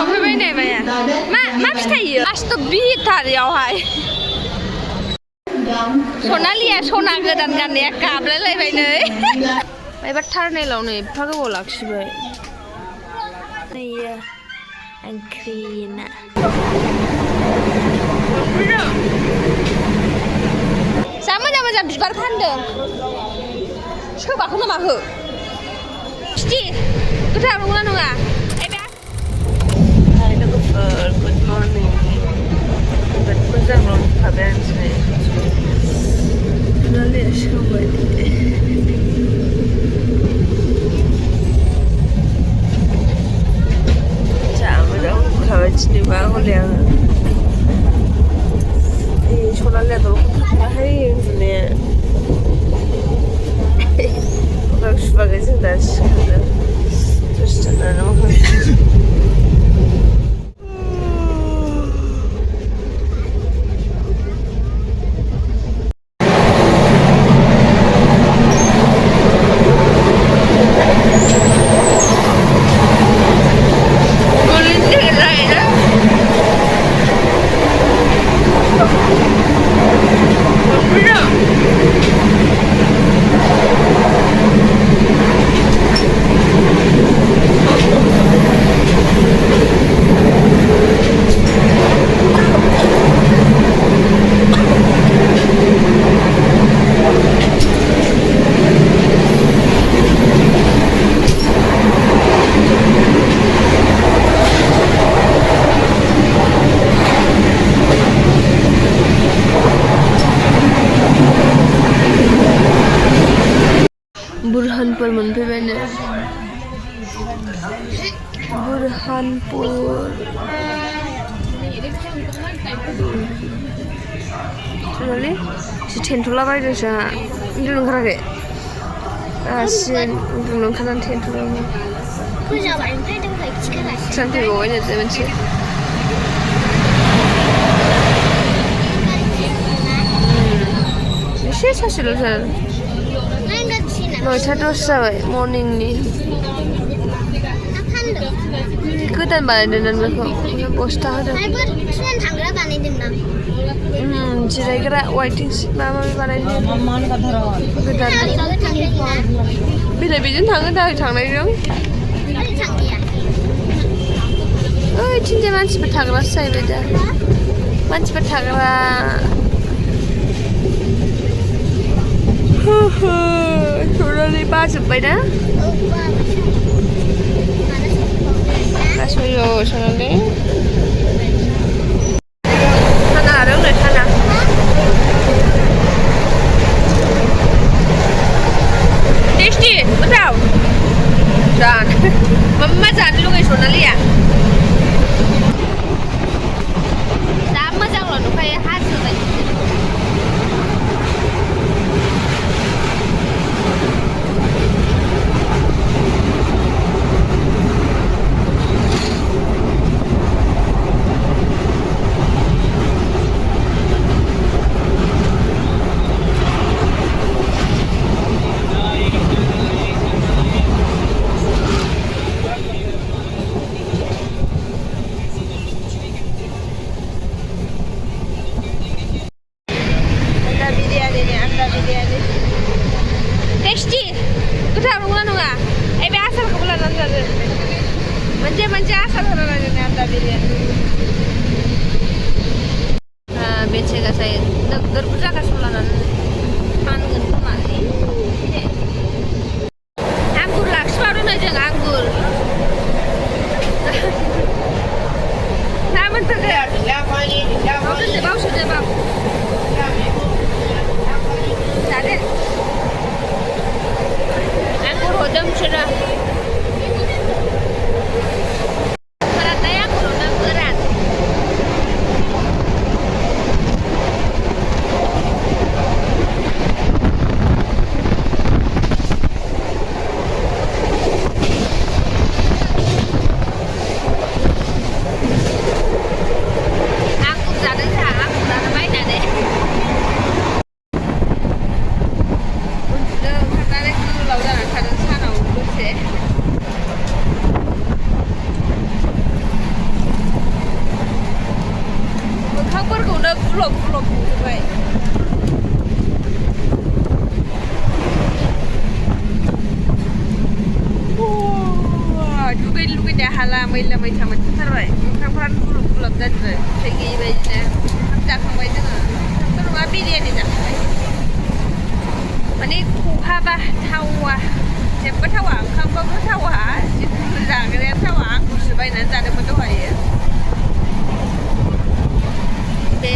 सफैबाय नै बाया मा फिथाइ इयो लास्ट बिथार इयावहाय सनालिया सना गोदान गाननाया गाबलायलायबाय नै एबार टार्नेलाव नै एफा गोबाव लाखिबाय नैयो ओंख्रिना जा मोजां मोजां बिबार फानदों सोबाखौ ना माखो फिथि गोथाव नंगौना नङा Hi logofer, good morning. But moजां रंखाबाय आं दिनै नालाय सोबाय जा मोजां रंखाबाय दिनैबा हले आङो सनालिया दल'खौ थाथाराहाय उन्दुनाया मोखां सुबाखै जों दा सिखारदों दसे थानानै मोखां बुरहानपुर मोनफैबायनो बुरहानपुर सनालि एसे टेन्थ'ला बायदोंसो आंहा उन्दुनो ओंखाराखै दासिम उन्दुनो ओंखारनानै टेन्थ'लामोन सानफैबावबायनो जे मोनसे एसे सासेल'थार 9टा 10 जाबाय मर्निंनि गोदान बानायदों बेखौ बस्था होदों जिरायग्रा वाइटिं सिट माबा माबि बानायदों गोदान बेलाय बेजों थाङो दाहाय थांनायजों ओइथिंजाय मानसिफोर थाग्रासो जाहैबाय दा मानसिफोर थाग्रा सनालि बाजोब्बाय ना गासैबो सनालि थाना आरो नै थाना टेस्टि गोथाव जानो मा जानो लुगैयो सनालिया जा मोजांल' नुखायो हाजो बायदि टेस्टि गोथाव नंगौना नङा बे आसारखौबो लानानै जादो मोनसे आसार होना जोंनि आन्दा बिरियानि बेसे गासै नोगोर बुरजा गासैखौ लानानै फानगोन खोमा आंगुर लाखिबावदों नै जों आंगुर ना मोनथारदो बावसोदो बाव जादो आंगुर हरदों बिसोरो फोराननाय आंगुर हरदों गोरान मैला मैथा मोनथारबाय मोखांफ्रानो गुलुब गुलाब जाजोब्बाय ओमफ्राय गैयि बायदिनो ओंखाम जाखांबाय जोङो ओंखामथ' नङा बिरियानि जाखांबाय माने खहाबा थावा जेबो थावा ओंखामबाबो थावा जिखुनु जाग्राया थावा आंगुरसो बायनानै जादोंमोन दहायो बे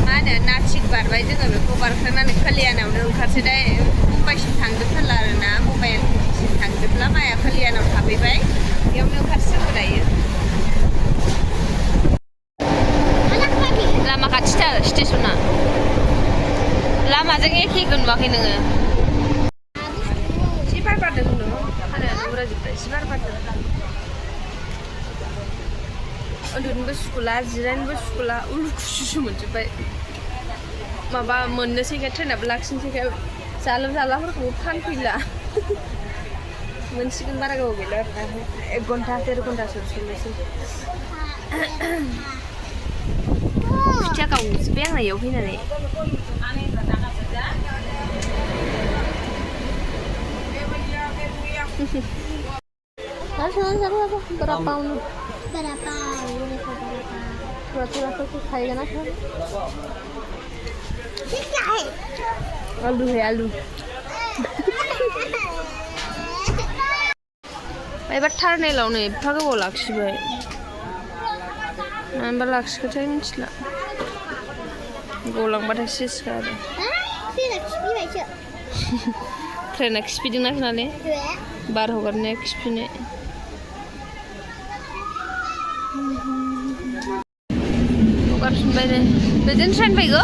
मा होनो नाथिक बारबाय जोङो बेखौ बारखांनानै कल्याणावनो ओंखारसै दा मुम्बाइसिम थांजोबथारला आरोना मुम्बाइसिम थांजोबला माया कल्याणाव थाफैबाय बेयावनो ओंखारसै जोङो दायो लामा खाथिथार स्टेसना लामाजों एखेखौ नुवाखै नोङो जि बार बारदों होनदों हानायानो उरायजोब्बाय जि बार बारदों उन्दुनोबो सुखुला जिरायनोबो सुखुला उलु खुसुसु मोनजोब्बाय माबा मोननोसैखाय ट्रेनाबो लाखिनोसैखाय जालु जालाफोरखौबो फानफैला मोनसिगोन बारा गोबाव गैला आरोना 1 घन्टा 1.5 घन्टासो सोल'सै खुथिया गावजोब्बाय आंना इयाव फैनानै berapa surat-suratku kayak gana kan alu ya alu एबार थारनेलावनो एफा गोबाव लाखिबाय मानोबा लाखिखोथाय मिथिला गलांबाथाय सेसखा आरो ट्रेना खिफिदोंना होनानै बार हगारनाया खिफिनाय हगारफिनबाय दे बेजों ट्रेन फैगौ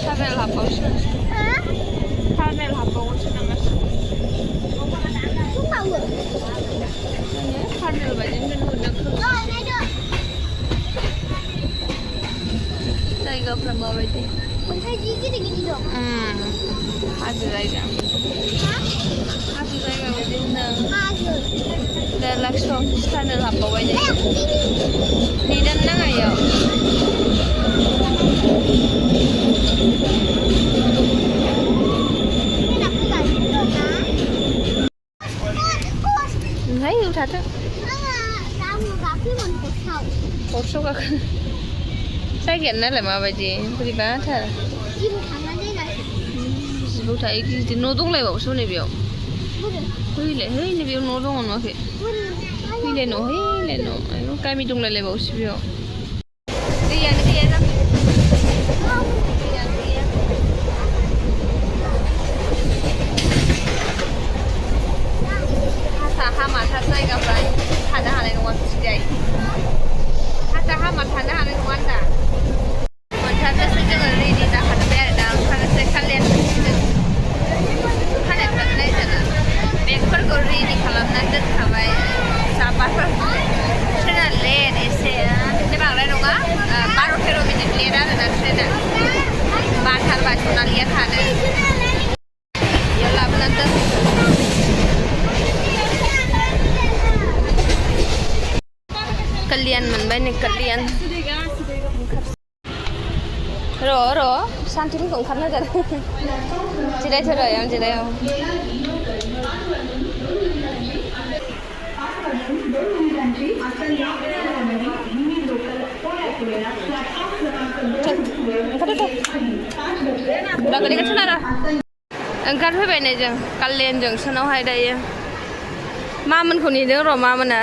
थारनेल हाबबावसो थारनेल हाबबावसो नामा थारनेल बायदि नुदों जायगाफ्रा माबायदि हाजो जायगा बायदि होनदों दा लाक्सआव थारनेल हाबबावबाय नेटानो नाङा इयाव ओमफ्राय इयाव थाथों हरसआव गाखो जायगायानो नालाय माबायदि बोरैबाथार जिबौ थायो गिदिर न' दंलायबावोसो नै बेयाव हैलाय है नै बेयाव न' दङ नुवाखै हैलाय न' गामि दंलायलायबावोसो बेयाव दैयानो गैया जाबाय हामाथार जायगाफ्रा थानो हानाय नङा बिथिंजाय हामा थानो हानाय नङा होनदा मोनथारनोसै जोङो रेडि जाखाजोब्बाय आरो दा ओंखारनोसै कल्याणसिम खानायफ्रानो नायजाला बेगफोरखौ रेडि खालामनानै दोनखाबाय जाबाफोर ट्रेना लेट एसे बांद्राय नङा 12-13 मिनिट लेट आरोना ट्रेना बारथारबाय सनालिया थानो बेयाव लाबोनानै दोनफैगौ कल्याण मोनबाय नै कल्याण र' सान्थिनिखौ ओंखारनो जादों जिरायथ'र आं जिरायाव ओंखारफैबाय नै जों कल्याण जंसनावहाय दायो मामोनखौ नेदों र' मामोना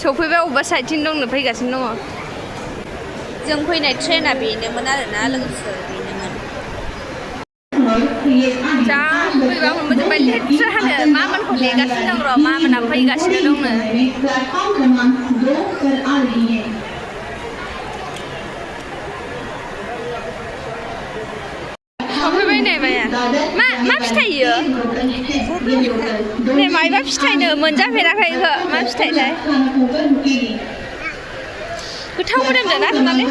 सफैबाय अबेबा साइडथिं दंनो फैगासिनो दङ जों फैनाय ट्रेना बेनोमोन आरोना लोगोफोर बेनोमोन जा फैबा मोनबोजोब्बाय लेथ्रा हानो मामोनखौ नेगासिनो दं र' मामोना फैगासिनो दंनो सफैबाय नै माया मा फिथाइ इयो नै मायबा फिथाइनो मोनजाफेराखै इखो मा फिथाइथाय गोथाव मोदोमदों ना सनालि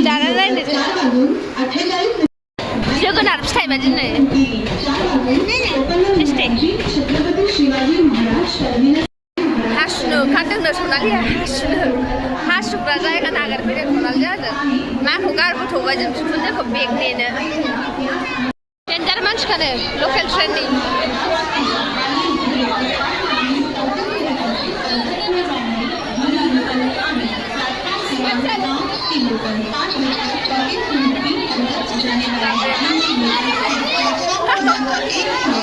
जानानै नायनो जोगोनार फिथाइ बादि नै हासुनो ओंखारदोंनो सनालिया हासुनो सोरबा जायगा नागिरफैदों खदालजों आरो माखौ गारबोथ'बाय जों बिखुनजोखौ बेग नेनो डेन्जार मानसिखानो लकेल ट्रेननि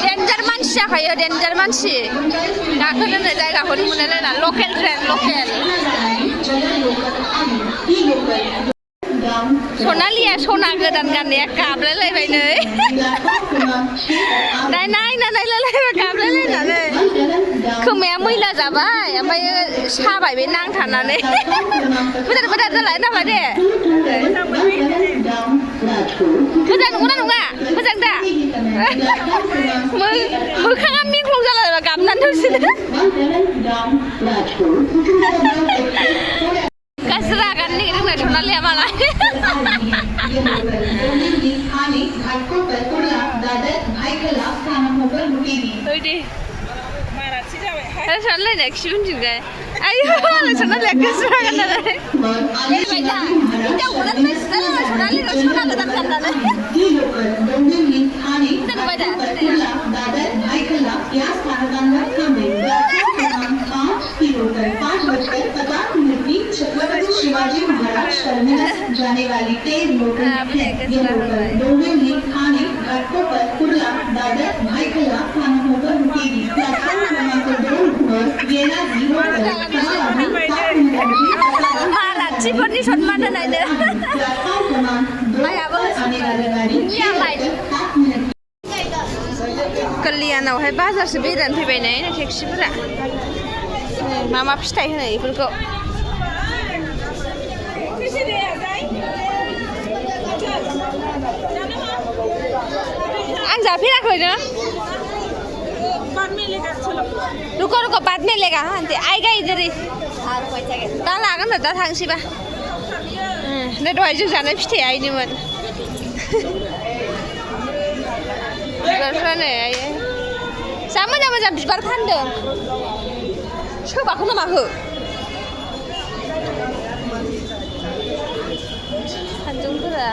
डेन्जार मानसि जाखायो डेन्जार मानसि गाखोनो जायगाखौनो मोनलायलायना लकेल ट्रेन लकेल सनालिया सना गोदान गाननाया गाबलायलायबाय नै नायलायलायबाय गाबलायलायनानै खोमाया मैला जाबाय ओमफ्राय साबाय बे नांथानानै मोजां जालाय नामा दे मोजां नंगौना नङा मोजां दा मोखाङा मिंख्लं जालायबाय गाबनानै दसेनो गाज्रि रागानो नागिरदों सनालिया मालाय सनालिया खिबुनजोंगाय आयु सनालिया गोसो रागान नालाय सनालिया सना गोदान गाननानै शिवाजी महाराज टर्मिनस जाने वाली ट्रेन लोकल डोंबिवली ठाणे घाटकोपर कुर्ला दादर भाईखला स्थानकों पर रुकेगी प्लेटफॉर्म क्रमांक 2 वर येणारी लोकल मालाथिफोरनि सन्मान होनायनो प्लेटफॉर्म क्रमांक 2 पर आने वाली गाड़ी 7 मिनट कल्याणावहाय बाजारसो बेरायनो फैबाय नै टेक्सिफोरा मा मा फिथाइ होनो बेफोरखौ आं जाफेराखैनो रुको बाद में लेगा हाँ आएगा इधर ही दा लागोन दा थांसैबा नै दहाय जों जानाय फिथाइया इनोमोन बिबारफ्रा नै जा मोजां बिबार फानदों सोबाखौनो माखो सानजौफोरा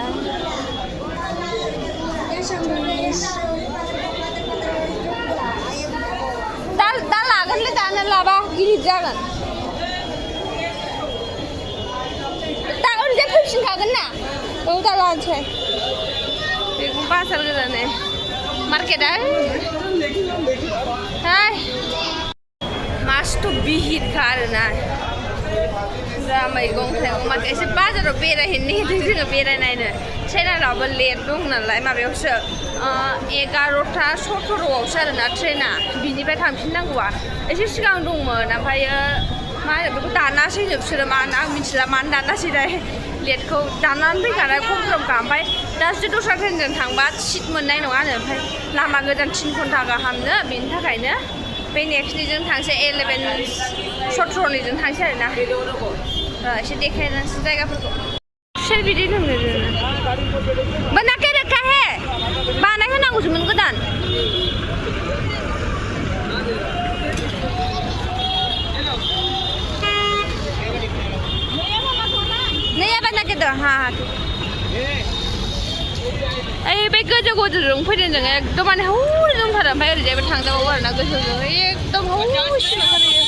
दा लागोनलै दानो लाबा गिदिर जागोन दा ओरैजाय फैफिनखागोन ना औ दा लानोसै बेखौ बाजार गोदानो मार्केटआ हाय मासथ' बिहिरखा आरोना जा मैगं थाइगं मार्केट एसे बाजाराव बेरायहैनो नागिरदों जोङो बेरायनायनो ट्रेनाबो लेट दं नालाय माबायावसो 11टा 17आवसो आरोना ट्रेना बिनिफ्राय थांफिननांगौआ एसे सिगां दंमोन ओमफ्रायो मा होनो बेखौ दानासैनो बिसोरो मानो आं मिथिला मानो दानासैथाय लेटखौ दानानै फैखानाय खमफ्रमखा ओमफ्राय दा जुदि दस्रा ट्रेनजों थांबा सिट मोननाय नङानो ओमफ्राय लामा गोजान 3 घन्टा गाहामनो बेनि थाखायनो बे नेक्स्टनिजों थांसै 17निजों थांसै आरोना एसे देखायनोसै जायगाफोरखौ खुसेर बिदै लोंनो जोङो बनाके रखा है बानायहोनांगौसोमोन गोदान नैया बनाके दो हाँ ओइ बे गोजौ गोजौजों फैदों जोङो एकदम माने हौरै दंथारो ओमफ्राय ओरैजायबो थांजाबावो आरोना गोजौजों एकदम हौसिन ओंखारहैयो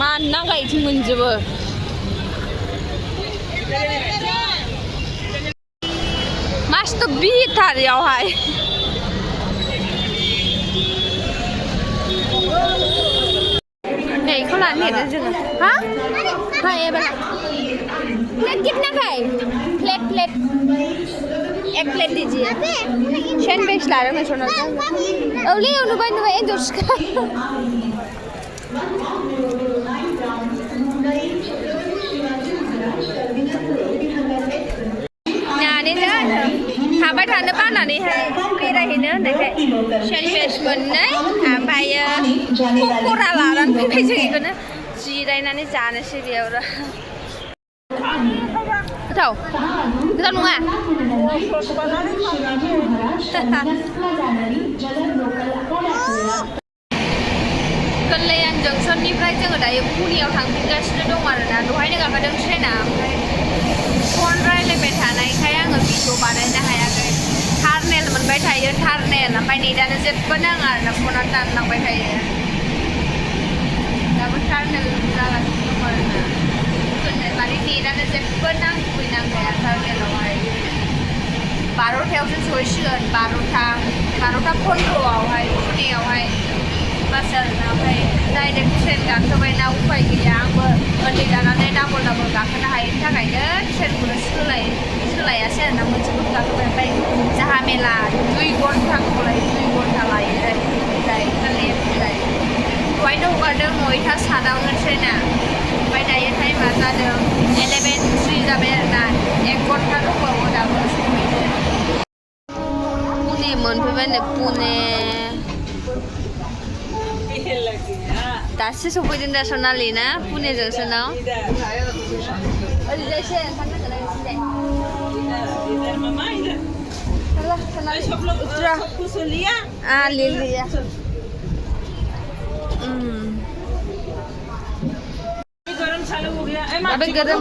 मान नांगायथिं मोनजोबो मासथ' बिहिरथार इयावहाय नैखौ लानो नागिरदों जोङो हा हाँ ये वाला प्लेट कितना का है प्लेट 1 प्लेट दीजिए सैंडविच ला रहे हैं सोना ओले नुबाय एंजर का थाबाय थानो बानानैहाय बेरायहैनो होननायखाय सैंडविच मोननै ओमफ्रायो पक'रा लानानै फैबाय जों बेखौनो जिरायनानै जानोसै बेयाव गोथाव गोथाव नङा कल्याण जंक्शननिफ्राय जोङो दायो पुनेयाव थांफिनगासिनो दं आरोना दहायनो गाखोदों ट्रेना ओमफ्राय फन रायलायबाय थानायखाय आङो भिडिअ बानायनो हायाखै टार्नेल मोनबाय थायो टार्नेल ओमफ्राय नेटानो जेबो नाङा आरोना फना दानलांबाय थायो दाबो टार्नेल जागासिनो दं आरोना माने नेटानो जेबो नांफैनांखाया टार्नेलावहाय 12थायावसो सहैसिगोन 12था 12:15आवहाय पुनेयावहाय बास आरोना ओमफ्राय डाइरेक्ट ट्रेन गाखोबायना उपाय गैया आंबो उन्दै जानानै डाबल गाखोनो हायैनि थाखायनो ट्रेनखौनो सोलायासै आरोना मोनसेखौनो गाखोबाय ओमफ्राय जाहा मेला 2 घन्टाखौ लायो 2 घन्टा लायो लेटनिफ्राय दहायनो हगारदों 9:07आवनो ट्रेना ओमफ्राय दायो टाइमा जादों 11:03 जाबाय आरोना 1 घन्टा दंबावो दाबो सहैनो पुने मोनफैबाय नै पुने दासो सफैदों दा सनालि ना पुने जंक्शनाव ओरैजायसो ले लिया अबे गरम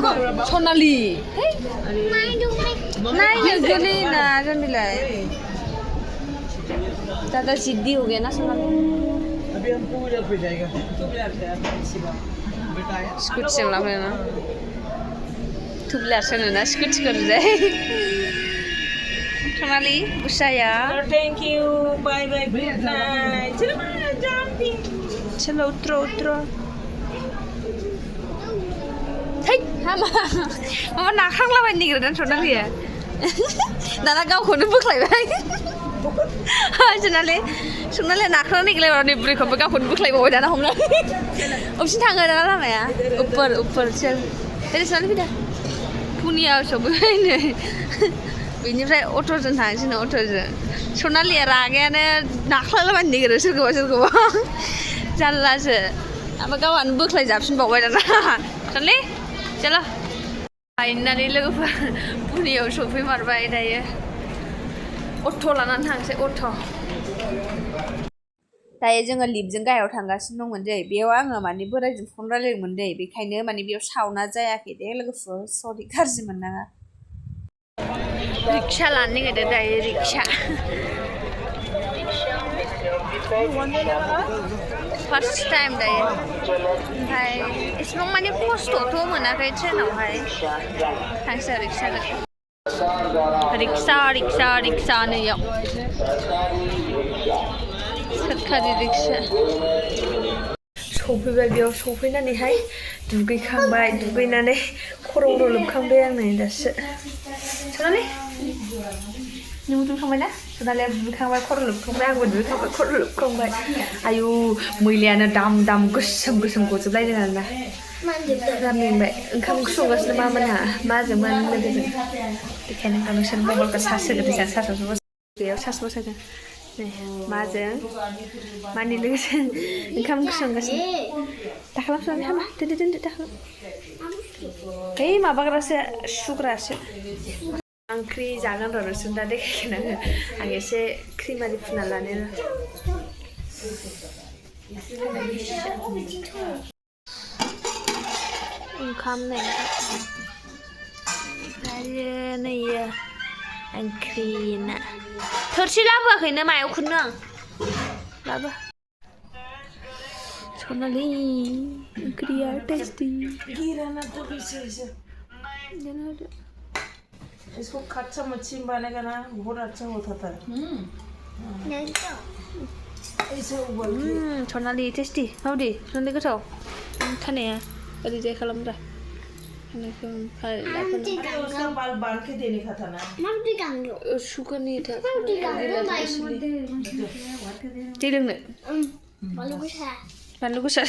सोनाली नहीं गली ना जमीलाई ज़्यादा जिद्दी हो गया ना सोनाली अभी हम 2 व्हीलर पे जाएगा 2 व्हीलर पे स्कूटी चला रहे ना 2 व्हीलर से ना स्कूटी कर जाए सोनाली गुस्साया thank you bye bye good night चलो उतरो हामा नाख्रांलाबायनो नागिरदों सनालिया दाना गावखौनो बोख्लायबाय सनालिया नाख्रांनो नागिरलायबाय नै बुरैखौबो गावखौनो बोख्लायबावबाय दाना हमनानै अबेसिम थाङो दाना लामाया उपर सोर दे सनालि फैदो पुनेयाव सफैबाय नै बेनिफ्राय अट'जों थांसै अट'जों सनालिया रागायानो नाख्लायलाबायनो नागिरो सोरखौबा जारलासो ओमफ्राय गावहानो बोख्लायजाबफिनबावबाय दाना सनालि चलो फाइनालि लोगोफोर पुनेयाव सफैमारबाय दायो अट' लानानै थांसै अट' दायो जोङो लिफ्टजों गाहायाव थांगासिनो दंमोन दै बेयाव आङो माने बोरायजों फन रायलायदोंमोन दै बेखायनो माने बेयाव साउन्डआ जायाखै दे लोगोफोर सरि गाज्रि मोननाङा रिक्सा लानो नागिरदों दायो रिक्सा फार्स्ट टाइम दायो ओमफ्राय एसेबां माने खस्थ'थ' मोनाखै ट्रेनावहाय थांसै रिक्सा नैयाव सोरखारि रिक्सा सफैबाय बेयाव सफैनानैहाय दुगैखांबाय दुगैनानै खर' लोबखांबाय आं नै दासो सनालि नों दुगैखांबाय ना सनालिया दुगैखांबाय खर' लोबखांबाय आंबो दुगैखांबाय खर' लोबखांबाय आयु मैलायानो दाम गोसोम गजोबलायदों आरोना मेंबाय ओंखाम संगासिनो माजों लोगोजों बेखायनो नोंसोर मबाइलखौ चार्ज होगोन बेयाव चार्ज बसायदों नै माजों मानि लोगोजों ओंखाम संगासिनो दाखालाम सनालि हामा दोनदो दाखालाम है माबाग्रासो सुग्रासो ओंख्रि जागोन र' नोंसोर दा देखायगोन आं एसे क्रिम आरि फुना लानो ओंखाम नै ओमफ्रायो नैयो ओंख्रिना थोरसि लाबोआखैनो मायाव खुरनो आं लाबो सनालि ओंख्रिया टेस्टी इसको कच्चा मच्छी बनेगा ना बहुत अच्छा होता था सनालि टेस्टी माबायदि सनालि गोथाव खानाया ओरैजाय खालामब्रा उसका बाल बांध के देने का था ना सुगार नहीं था दै लोंनो बानलु गोसा